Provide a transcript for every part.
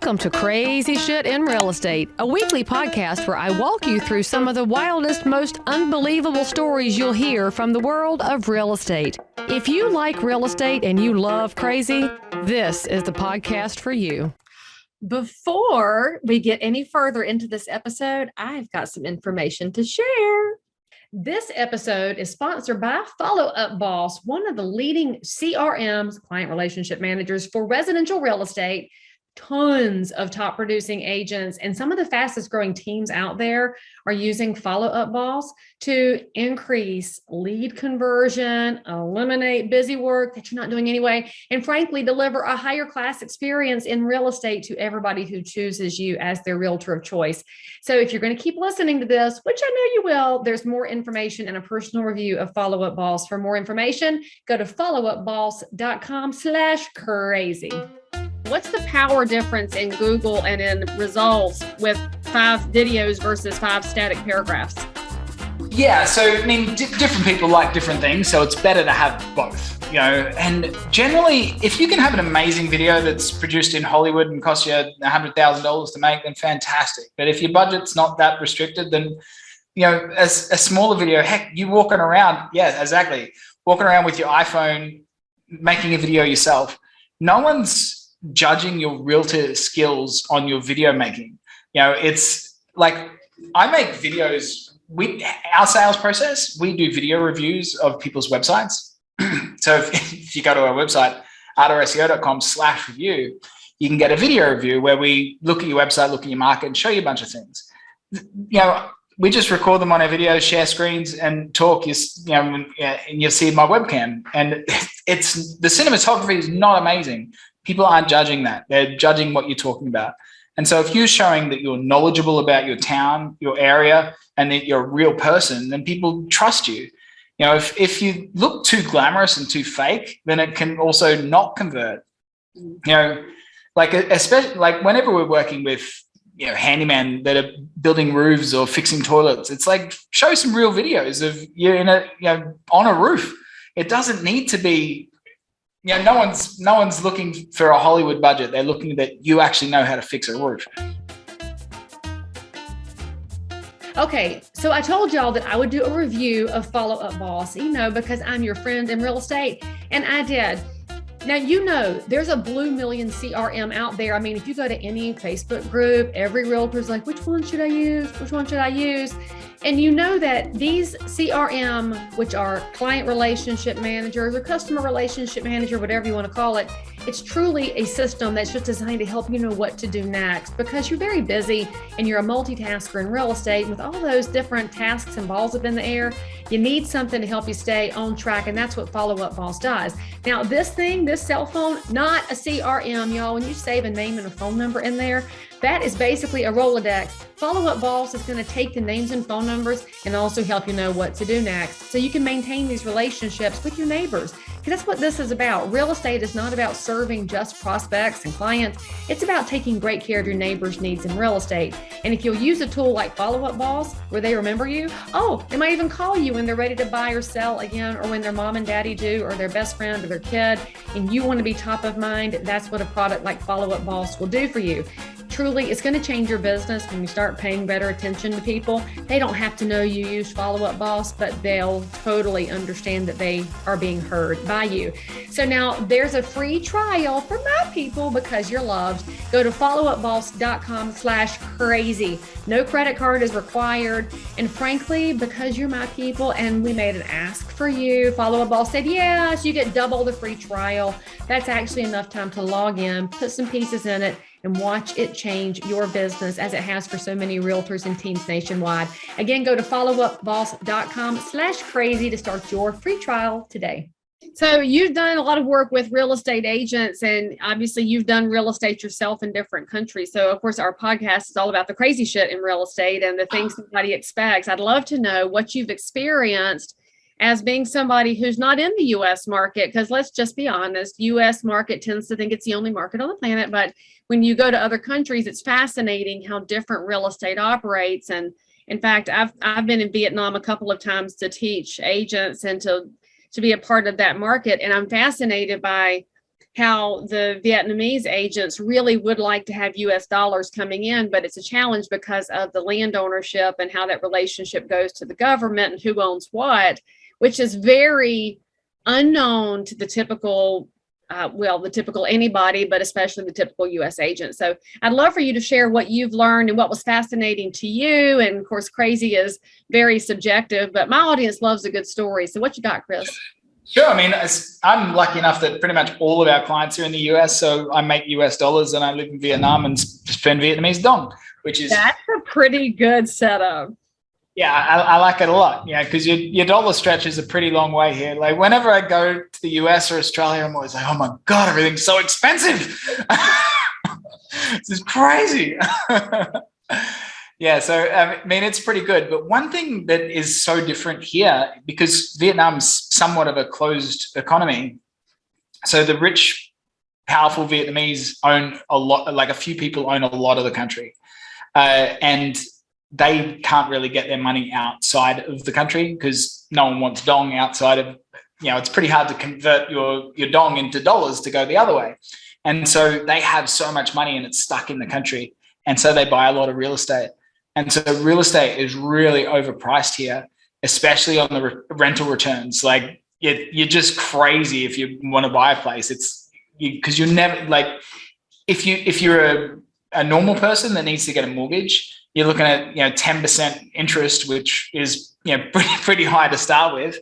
Welcome to Crazy Shit in Real Estate, a weekly podcast where I walk you through some of the wildest, most unbelievable stories you'll hear from the world of real estate. If you like real estate and you love crazy, this is the podcast for you. Before we get any further into this episode, I've got some information to share. This episode is sponsored by Follow Up Boss, one of the leading CRMs, client relationship managers for residential real estate. Tons of top producing agents and some of the fastest growing teams out there are using Follow Up Boss to increase lead conversion, eliminate busy work that you're not doing anyway, and frankly, deliver a higher class experience in real estate to everybody who chooses you as their realtor of choice. So if you're going to keep listening to this, which I know you will, there's more information and a personal review of Follow Up Boss. For more information, go to followupboss.com/crazy. What's the power difference in Google and in results with 5 videos versus 5 static paragraphs? Yeah, so I mean, different people like different things, so it's better to have both, you know. And generally, if you can have an amazing video that's produced in Hollywood and costs you $100,000 to make, then fantastic. But if your budget's not that restricted, then, you know, as a smaller video, heck, you walking around, yeah, exactly, walking around with your iPhone, making a video yourself. No one's judging your realtor skills on your video making. You know, it's like I make videos. Our sales process, we do video reviews of people's websites. So if you go to our website, ardorseo.com/review, you can get a video review where we look at your website, look at your market, and show you a bunch of things. You know, we just record them on our videos, share screens, and talk. And you'll see my webcam, and it's the cinematography is not amazing. People aren't judging that. They're judging what you're talking about. And so if you're showing that you're knowledgeable about your town, your area, and that you're a real person, then people trust you. You know, if you look too glamorous and too fake, then it can also not convert. You know, like especially like whenever we're working with, you know, handyman that are building roofs or fixing toilets, it's like show some real videos of you in a, you know, on a roof. It doesn't need to be. Yeah, no one's looking for a Hollywood budget. They're looking that you actually know how to fix a roof. Okay, so I told y'all that I would do a review of Follow Up Boss, you know, because I'm your friend in real estate, and I did. Now, you know, there's a blue million CRM out there. I mean, if you go to any Facebook group, every realtor's like, which one should I use? Which one should I use? And you know that these CRM, which are client relationship managers or customer relationship manager, whatever you want to call it, it's truly a system that's just designed to help you know what to do next, because you're very busy and you're a multitasker in real estate with all those different tasks and balls up in the air. You need something to help you stay on track, and that's what Follow Up Boss does. Now, this cell phone, not a CRM, y'all. When you save a name and a phone number in there, that is basically a Rolodex. Follow Up Boss is going to take the names and phone numbers and also help you know what to do next, so you can maintain these relationships with your neighbors. Because that's what this is about. Real estate is not about serving just prospects and clients. It's about taking great care of your neighbors' needs in real estate. And if you'll use a tool like Follow Up Boss, where they remember you, they might even call you when they're ready to buy or sell again, or when their mom and daddy do, or their best friend or their kid, and you want to be top of mind, that's what a product like Follow Up Boss will do for you. Truly, it's going to change your business when you start paying better attention to people. They don't have to know you used Follow Up Boss, but they'll totally understand that they are being heard by you. So now there's a free trial for my people because you're loved. Go to followupboss.com/crazy. No credit card is required. And frankly, because you're my people and we made an ask for you, Follow Up Boss said, yes, you get double the free trial. That's actually enough time to log in, put some pieces in it, and watch it change your business as it has for so many realtors and teams nationwide. Again, go to followupboss.com/crazy to start your free trial today. So you've done a lot of work with real estate agents, and obviously you've done real estate yourself in different countries. So of course our podcast is all about the crazy shit in real estate and the things nobody expects. I'd love to know what you've experienced as being somebody who's not in the U.S. market, because let's just be honest, U.S. market tends to think it's the only market on the planet. But when you go to other countries, it's fascinating how different real estate operates. And in fact, I've been in Vietnam a couple of times to teach agents and to be a part of that market. And I'm fascinated by how the Vietnamese agents really would like to have US dollars coming in, but it's a challenge because of the land ownership and how that relationship goes to the government and who owns what, which is very unknown to the typical the typical anybody, but especially the typical US agent. So I'd love for you to share what you've learned and what was fascinating to you. And of course, crazy is very subjective, but my audience loves a good story. So what you got, Kris? Sure. I mean, I'm lucky enough that pretty much all of our clients are in the US. So I make US dollars and I live in Vietnam and spend Vietnamese dong, that's a pretty good setup. Yeah, I like it a lot. Yeah, because your dollar stretches a pretty long way here. Like whenever I go to the US or Australia, I'm always like, oh my God, everything's so expensive. This is crazy. Yeah, so I mean, it's pretty good. But one thing that is so different here, because Vietnam's somewhat of a closed economy, so the rich, powerful Vietnamese own a lot, like a few people own a lot of the country. And they can't really get their money outside of the country because no one wants dong outside of, it's pretty hard to convert your dong into dollars to go the other way. And so they have so much money and it's stuck in the country. And so they buy a lot of real estate. And so real estate is really overpriced here, especially on the rental returns. Like you're just crazy if you want to buy a place. It's because you're never like, if you're a normal person that needs to get a mortgage, you're looking at 10% interest, which is pretty high to start with.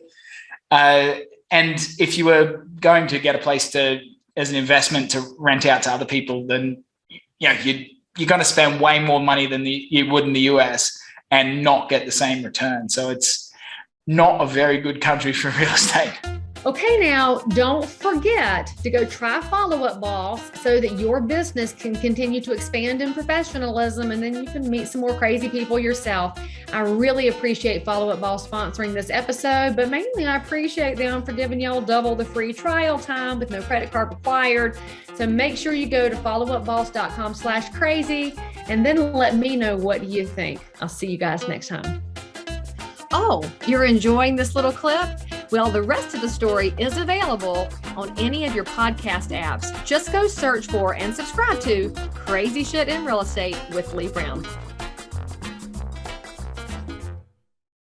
And if you were going to get a place as an investment to rent out to other people, then you're going to spend way more money than you would in the US and not get the same return. So it's not a very good country for real estate. Okay, now don't forget to go try Follow Up Boss so that your business can continue to expand in professionalism, and then you can meet some more crazy people yourself. I really appreciate Follow Up Boss sponsoring this episode, but mainly I appreciate them for giving y'all double the free trial time with no credit card required. So make sure you go to followupboss.com/crazy and then let me know what you think. I'll see you guys next time. Oh, you're enjoying this little clip? Well, the rest of the story is available on any of your podcast apps. Just go search for and subscribe to Crazy Shit in Real Estate with Leigh Brown.